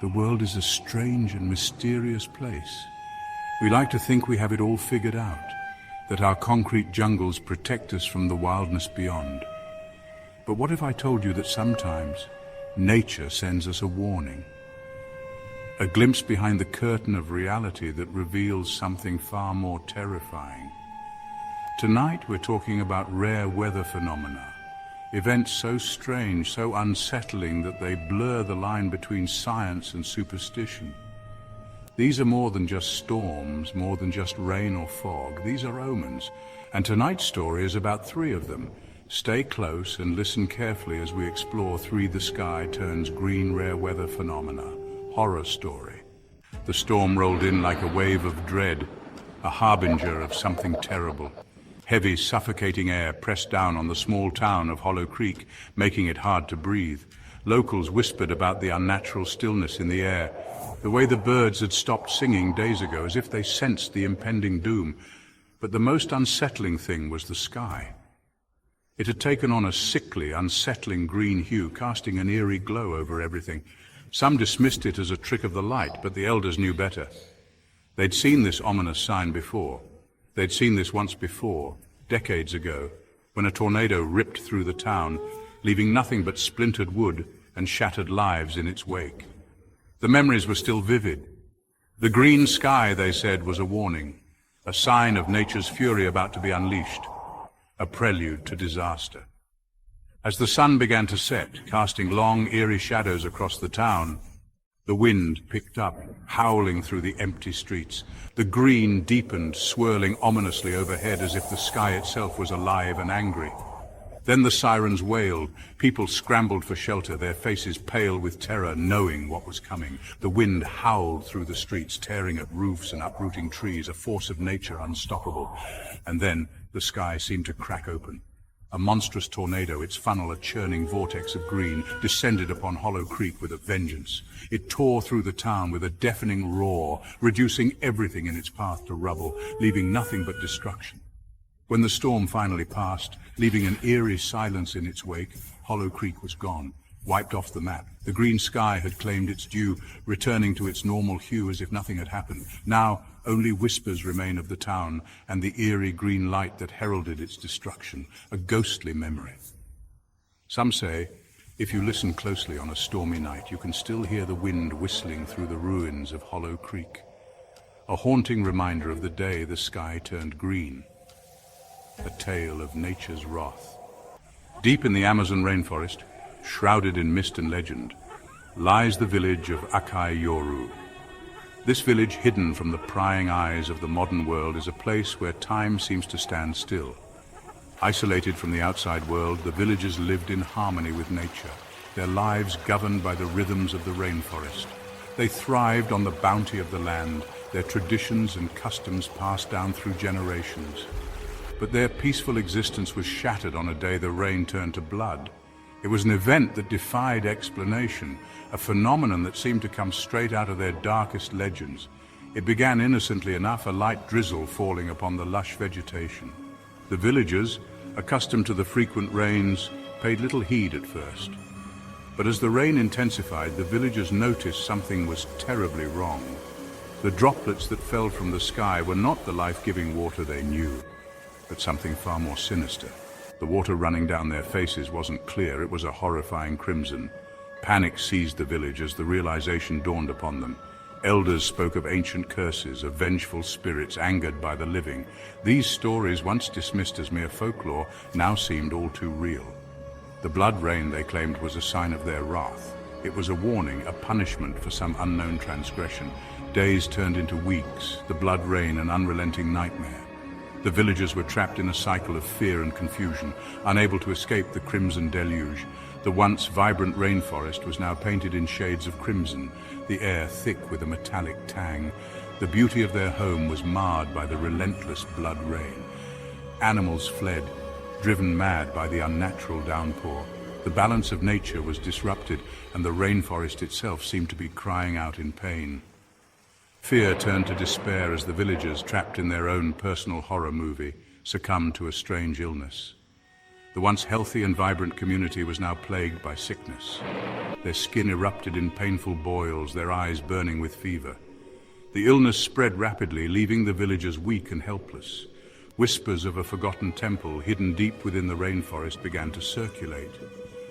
The world is a strange and mysterious place. We like to think we have it all figured out, that our concrete jungles protect us from the wildness beyond. But what if I told you that sometimes nature sends us a warning? A glimpse behind the curtain of reality that reveals something far more terrifying. Tonight we're talking about rare weather phenomena, events so strange, so unsettling that they blur the line between science and superstition. These are more than just storms, more than just rain or fog. These are omens, and tonight's story is about 3 of them. Stay close and listen carefully as we explore 3 the sky turns green rare weather phenomena. Horror story. The storm rolled in like a wave of dread, a harbinger of something terrible. Heavy, suffocating air pressed down on the small town of Hollow Creek, making it hard to breathe. Locals whispered about the unnatural stillness in the air, the way the birds had stopped singing days ago, as if they sensed the impending doom. But the most unsettling thing was the sky. It had taken on a sickly, unsettling green hue, casting an eerie glow over everything. Some dismissed it as a trick of the light, but the elders knew better. They'd seen this ominous sign before. They'd seen this once before, decades ago, when a tornado ripped through the town, leaving nothing but splintered wood and shattered lives in its wake. The memories were still vivid. The green sky, they said, was a warning, a sign of nature's fury about to be unleashed, a prelude to disaster. As the sun began to set, casting long, eerie shadows across the town, the wind picked up, howling through the empty streets. The green deepened, swirling ominously overhead as if the sky itself was alive and angry. Then the sirens wailed. People scrambled for shelter, their faces pale with terror, knowing what was coming. The wind howled through the streets, tearing at roofs and uprooting trees, a force of nature unstoppable. And then the sky seemed to crack open. A monstrous tornado, its funnel a churning vortex of green, descended upon Hollow Creek with a vengeance. It tore through the town with a deafening roar, reducing everything in its path to rubble, leaving nothing but destruction. When the storm finally passed, leaving an eerie silence in its wake, Hollow Creek was gone, wiped off the map. The green sky had claimed its due, returning to its normal hue as if nothing had happened. Now, only whispers remain of the town and the eerie green light that heralded its destruction, a ghostly memory. Some say, if you listen closely on a stormy night, you can still hear the wind whistling through the ruins of Hollow Creek, a haunting reminder of the day the sky turned green, a tale of nature's wrath. Deep in the Amazon rainforest, shrouded in mist and legend, lies the village of Akai Yoru. This village, hidden from the prying eyes of the modern world, is a place where time seems to stand still. Isolated from the outside world, the villagers lived in harmony with nature, their lives governed by the rhythms of the rainforest. They thrived on the bounty of the land, their traditions and customs passed down through generations. But their peaceful existence was shattered on a day the rain turned to blood. It was an event that defied explanation, a phenomenon that seemed to come straight out of their darkest legends. It began innocently enough, a light drizzle falling upon the lush vegetation. The villagers, accustomed to the frequent rains, paid little heed at first. But as the rain intensified, the villagers noticed something was terribly wrong. The droplets that fell from the sky were not the life-giving water they knew, but something far more sinister. The water running down their faces wasn't clear, it was a horrifying crimson. Panic seized the village as the realization dawned upon them. Elders spoke of ancient curses, of vengeful spirits angered by the living. These stories, once dismissed as mere folklore, now seemed all too real. The blood rain, they claimed, was a sign of their wrath. It was a warning, a punishment for some unknown transgression. Days turned into weeks, the blood rain an unrelenting nightmare. The villagers were trapped in a cycle of fear and confusion, unable to escape the crimson deluge. The once vibrant rainforest was now painted in shades of crimson, the air thick with a metallic tang. The beauty of their home was marred by the relentless blood rain. Animals fled, driven mad by the unnatural downpour. The balance of nature was disrupted, and the rainforest itself seemed to be crying out in pain. Fear turned to despair as the villagers, trapped in their own personal horror movie, succumbed to a strange illness. The The once healthy and vibrant community was now plagued by sickness. Their skin erupted in painful boils, their eyes burning with fever. The illness spread rapidly, leaving the villagers weak and helpless. Whispers of a forgotten temple hidden deep within the rainforest began to circulate.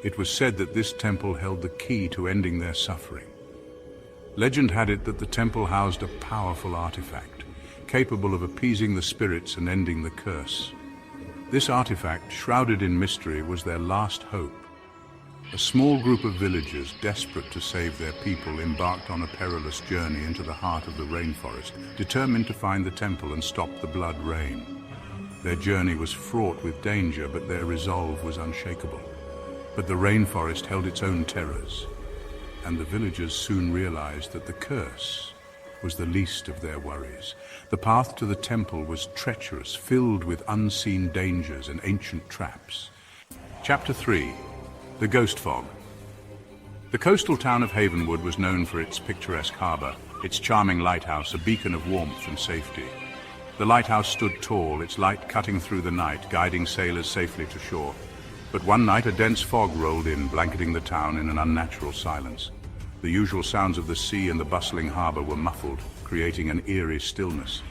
It was said that this temple held the key to ending their suffering. Legend had it that the temple housed a powerful artifact, capable of appeasing the spirits and ending the curse. This artifact, shrouded in mystery, was their last hope. A small group of villagers, desperate to save their people, embarked on a perilous journey into the heart of the rainforest, determined to find the temple and stop the blood rain. Their journey was fraught with danger, but their resolve was unshakable. But the rainforest held its own terrors, and the villagers soon realized that the curse was the least of their worries. The path to the temple was treacherous, filled with unseen dangers and ancient traps. Chapter 3. The Ghost Fog. The coastal town of Havenwood was known for its picturesque harbor, its charming lighthouse, a beacon of warmth and safety. The lighthouse stood tall, its light cutting through the night, guiding sailors safely to shore. But one night a dense fog rolled in, blanketing the town in an unnatural silence. The usual sounds of the sea and the bustling harbor were muffled, creating an eerie stillness.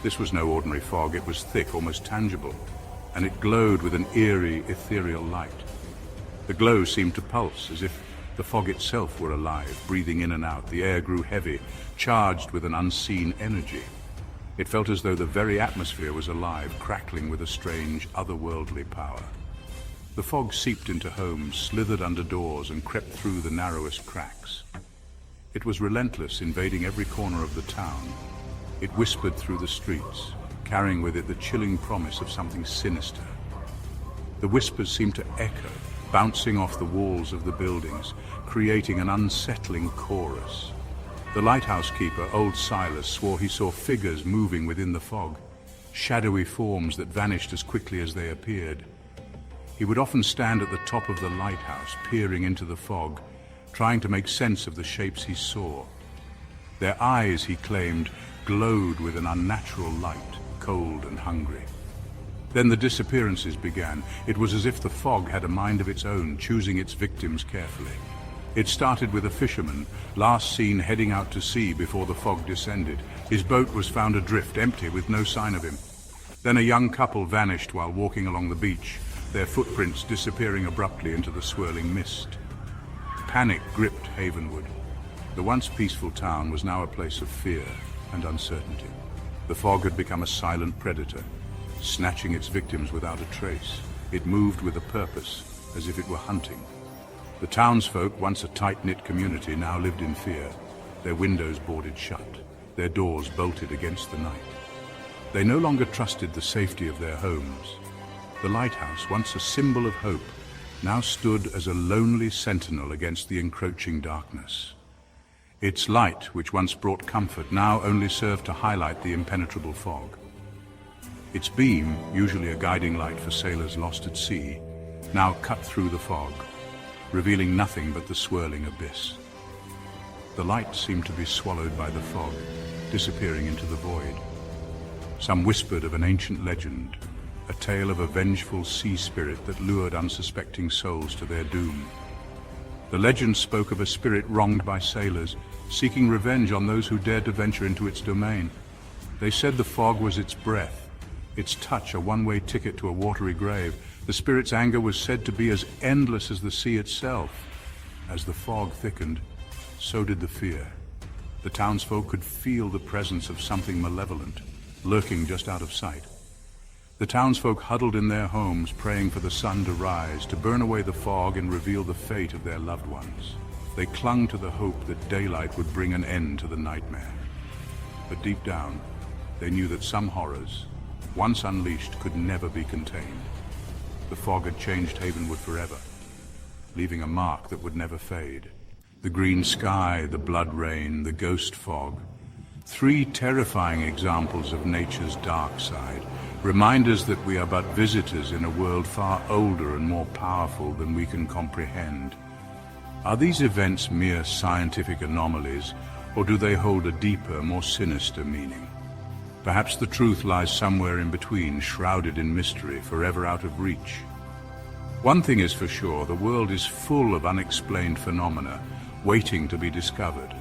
This was no ordinary fog, it was thick, almost tangible, and it glowed with an eerie, ethereal light. The glow seemed to pulse, as if the fog itself were alive, breathing in and out. The air grew heavy, charged with an unseen energy. It felt as though the very atmosphere was alive, crackling with a strange, otherworldly power. The fog seeped into homes, slithered under doors, and crept through the narrowest cracks. It was relentless, invading every corner of the town. It whispered through the streets, carrying with it the chilling promise of something sinister. The whispers seemed to echo, bouncing off the walls of the buildings, creating an unsettling chorus. The lighthouse keeper, old Silas, swore he saw figures moving within the fog, shadowy forms that vanished as quickly as they appeared. He would often stand at the top of the lighthouse, peering into the fog, trying to make sense of the shapes he saw. Their eyes, he claimed, glowed with an unnatural light, cold and hungry. Then the disappearances began. It was as if the fog had a mind of its own, choosing its victims carefully. It started with a fisherman, last seen heading out to sea before the fog descended. His boat was found adrift, empty, with no sign of him. Then a young couple vanished while walking along the beach, their footprints disappearing abruptly into the swirling mist. Panic gripped Havenwood. The once peaceful town was now a place of fear and uncertainty. The fog had become a silent predator, snatching its victims without a trace. It moved with a purpose, as if it were hunting. The townsfolk, once a tight-knit community, now lived in fear, their windows boarded shut, their doors bolted against the night. They no longer trusted the safety of their homes. The lighthouse, once a symbol of hope, now stood as a lonely sentinel against the encroaching darkness. Its light, which once brought comfort, now only served to highlight the impenetrable fog. Its beam, usually a guiding light for sailors lost at sea, now cut through the fog, revealing nothing but the swirling abyss. The light seemed to be swallowed by the fog, disappearing into the void. Some whispered of an ancient legend, a tale of a vengeful sea spirit that lured unsuspecting souls to their doom. The legend spoke of a spirit wronged by sailors, seeking revenge on those who dared to venture into its domain. They said the fog was its breath, its touch a one-way ticket to a watery grave. The spirit's anger was said to be as endless as the sea itself. As the fog thickened, so did the fear. The townsfolk could feel the presence of something malevolent, lurking just out of sight. The townsfolk huddled in their homes, praying for the sun to rise, to burn away the fog and reveal the fate of their loved ones. They clung to the hope that daylight would bring an end to the nightmare. But deep down, they knew that some horrors, once unleashed, could never be contained. The fog had changed Havenwood forever, leaving a mark that would never fade. The green sky, the blood rain, the ghost fog. 3 terrifying examples of nature's dark side, reminders that we are but visitors in a world far older and more powerful than we can comprehend. Are these events mere scientific anomalies, or do they hold a deeper, more sinister meaning? Perhaps the truth lies somewhere in between, shrouded in mystery, forever out of reach. One thing is for sure, the world is full of unexplained phenomena waiting to be discovered.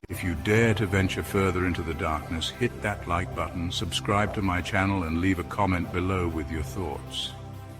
If you dare to venture further into the darkness, hit that like button, subscribe to my channel and leave a comment below with your thoughts.